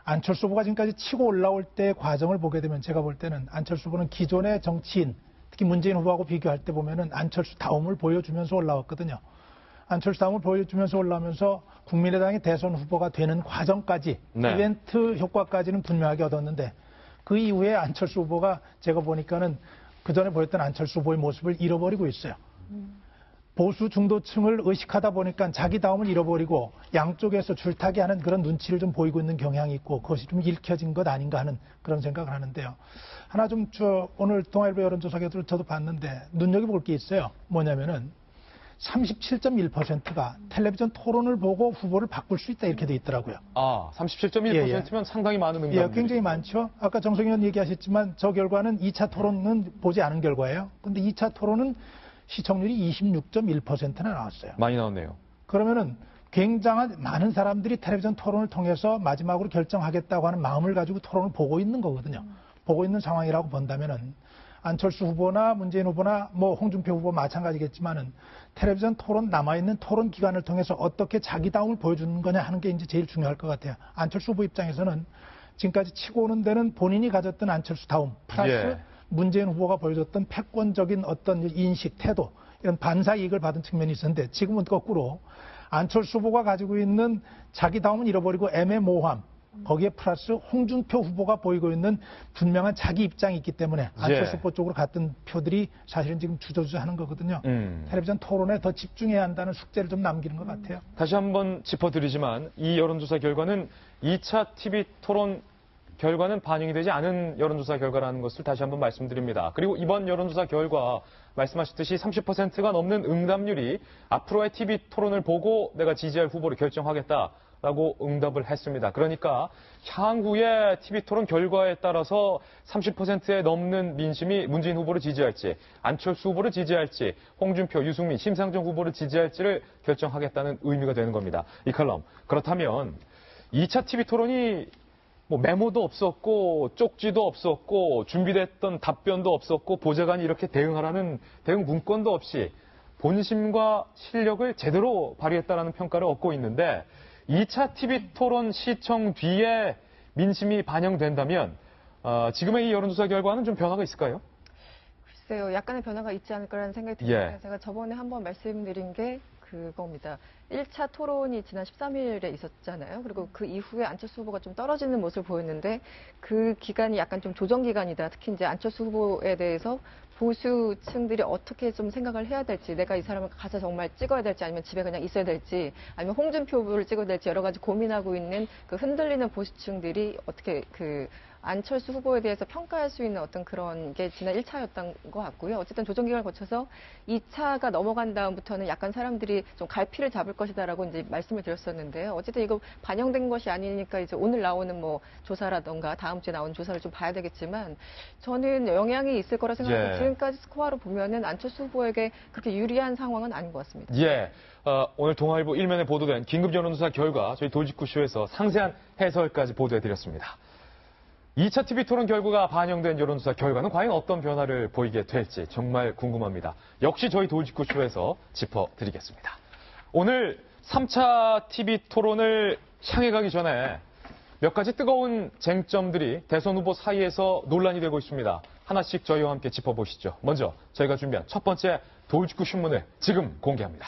안철수 후보가 지금까지 치고 올라올 때의 과정을 보게 되면 제가 볼 때는 안철수 후보는 기존의 정치인, 특히 문재인 후보하고 비교할 때 보면은 안철수 다움을 보여주면서 올라왔거든요. 안철수 다움을 보여주면서 올라오면서 국민의당의 대선 후보가 되는 과정까지 네. 이벤트 효과까지는 분명하게 얻었는데 그 이후에 안철수 후보가 제가 보니까는 그 전에 보였던 안철수 후보의 모습을 잃어버리고 있어요. 보수 중도층을 의식하다 보니까 자기 다움을 잃어버리고 양쪽에서 줄타기 하는 그런 눈치를 좀 보이고 있는 경향이 있고 그것이 좀 읽혀진 것 아닌가 하는 그런 생각을 하는데요. 하나 좀 오늘 동아일보 여론조사 결과를 저도 봤는데 눈여겨볼 게 있어요. 뭐냐면은 37.1%가 텔레비전 토론을 보고 후보를 바꿀 수 있다 이렇게 돼 있더라고요. 아, 37.1%면 상당히 많은 응답. 예, 굉장히 많죠. 아까 정성희 의원 얘기하셨지만 저 결과는 2차 토론은 보지 않은 결과예요. 근데 2차 토론은 시청률이 26.1%나 나왔어요. 많이 나왔네요. 그러면은 굉장한 많은 사람들이 텔레비전 토론을 통해서 마지막으로 결정하겠다고 하는 마음을 가지고 토론을 보고 있는 거거든요. 보고 있는 상황이라고 본다면은 안철수 후보나 문재인 후보나 뭐 홍준표 후보 마찬가지겠지만은 텔레비전 토론 남아있는 토론 기간을 통해서 어떻게 자기다움을 보여주는 거냐 하는 게 이제 제일 중요할 것 같아요. 안철수 후보 입장에서는 지금까지 치고 오는 데는 본인이 가졌던 안철수 다움 플러스 예. 문재인 후보가 보여줬던 패권적인 어떤 인식, 태도 이런 반사 이익을 받은 측면이 있었는데 지금은 거꾸로 안철수 후보가 가지고 있는 자기다움은 잃어버리고 애매모호함 거기에 플러스 홍준표 후보가 보이고 있는 분명한 자기 입장이 있기 때문에 안철수 후보 쪽으로 갔던 표들이 사실은 지금 주저주저하는 거거든요. 텔레비전 토론에 더 집중해야 한다는 숙제를 좀 남기는 것 같아요. 다시 한번 짚어드리지만 이 여론조사 결과는 2차 TV 토론 결과는 반영이 되지 않은 여론조사 결과라는 것을 다시 한번 말씀드립니다. 그리고 이번 여론조사 결과 말씀하셨듯이 30%가 넘는 응답률이 앞으로의 TV 토론을 보고 내가 지지할 후보를 결정하겠다라고 응답을 했습니다. 그러니까 향후의 TV 토론 결과에 따라서 30%에 넘는 민심이 문재인 후보를 지지할지, 안철수 후보를 지지할지, 홍준표, 유승민, 심상정 후보를 지지할지를 결정하겠다는 의미가 되는 겁니다. 이 칼럼. 그렇다면 2차 TV 토론이 뭐 메모도 없었고 쪽지도 없었고 준비됐던 답변도 없었고 보좌관이 이렇게 대응하라는 대응 문건도 없이 본심과 실력을 제대로 발휘했다라는 평가를 얻고 있는데 2차 TV 토론 시청 뒤에 민심이 반영된다면 지금의 이 여론조사 결과는 좀 변화가 있을까요? 글쎄요. 약간의 변화가 있지 않을까라는 생각이 듭니다. 제가 저번에 한번 말씀드린 게 그겁니다. 1차 토론이 지난 13일에 있었잖아요. 그리고 그 이후에 안철수 후보가 좀 떨어지는 모습을 보였는데 그 기간이 약간 좀 조정 기간이다. 특히 이제 안철수 후보에 대해서 보수층들이 어떻게 좀 생각을 해야 될지, 내가 이 사람을 가서 정말 찍어야 될지, 아니면 집에 그냥 있어야 될지, 아니면 홍준표 후보를 찍어야 될지 여러 가지 고민하고 있는 그 흔들리는 보수층들이 어떻게 안철수 후보에 대해서 평가할 수 있는 어떤 그런 게 지난 1차였던 것 같고요. 어쨌든 조정기간을 거쳐서 2차가 넘어간 다음부터는 약간 사람들이 좀 갈피를 잡을 것이다라고 이제 말씀을 드렸었는데요. 어쨌든 이거 반영된 것이 아니니까 이제 오늘 나오는 뭐 조사라던가 다음 주에 나오는 조사를 좀 봐야 되겠지만 저는 영향이 있을 거라 생각해요. 지금까지 스코어로 보면은 안철수 후보에게 그렇게 유리한 상황은 아닌 것 같습니다. 오늘 동아일보 1면에 보도된 긴급 여론조사 결과 저희 돌직구쇼에서 상세한 해설까지 보도해드렸습니다. 2차 TV 토론 결과가 반영된 여론조사 결과는 과연 어떤 변화를 보이게 될지 정말 궁금합니다. 역시 저희 돌직구쇼에서 짚어드리겠습니다. 오늘 3차 TV 토론을 향해 가기 전에 몇 가지 뜨거운 쟁점들이 대선 후보 사이에서 논란이 되고 있습니다. 하나씩 저희와 함께 짚어보시죠. 먼저 저희가 준비한 첫 번째 돌직구 신문을 지금 공개합니다.